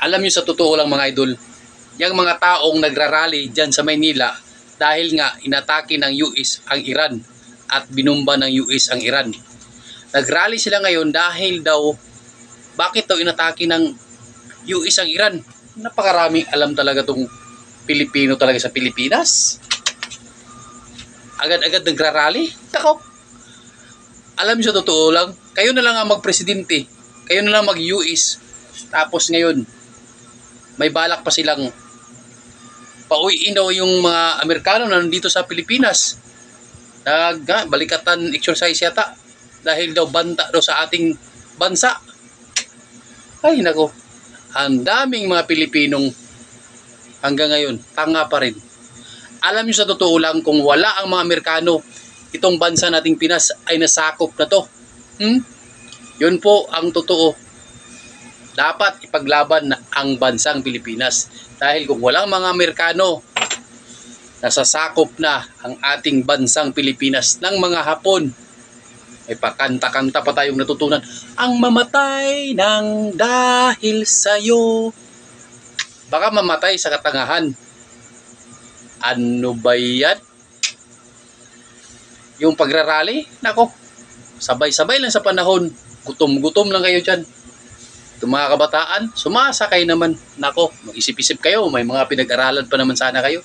Alam nyo sa totoo lang mga idol, yung mga taong nagrarally dyan sa Maynila dahil nga inatake ng US ang Iran at binumba ng US ang Iran. Nagrally sila ngayon dahil daw, bakit daw inatake ng US ang Iran? Napakaraming alam talaga tong Pilipino talaga sa Pilipinas. Agad-agad nagrarally. Tako. Alam nyo sa totoo lang, kayo na lang ang magpresidente, kayo na lang mag-US, tapos ngayon, may balak pa silang pauwiin daw yung mga Amerikano na nandito sa Pilipinas. Balikatan exercise yata dahil daw banta daw sa ating bansa. Ay nako, ang daming mga Pilipinong hanggang ngayon tanga pa rin. Alam niyo sa totoo lang, kung wala ang mga Amerikano, itong bansa nating Pinas ay nasakop na to. Yun po ang totoo. Dapat ipaglaban na ang bansang Pilipinas. Dahil kung walang mga Amerikano, nasasakop na ang ating bansang Pilipinas ng mga Hapon. May pakanta-kanta pa tayong natutunan. Ang mamatay ng dahil sa'yo. Baka mamatay sa katangahan. Ano ba yan? Yung pagrarally, nako, sabay-sabay lang sa panahon. Gutom-gutom lang kayo dyan. Itong mga kabataan, sumasakay naman. Nako, mag-isip-isip kayo. May mga pinag-aralan pa naman sana kayo.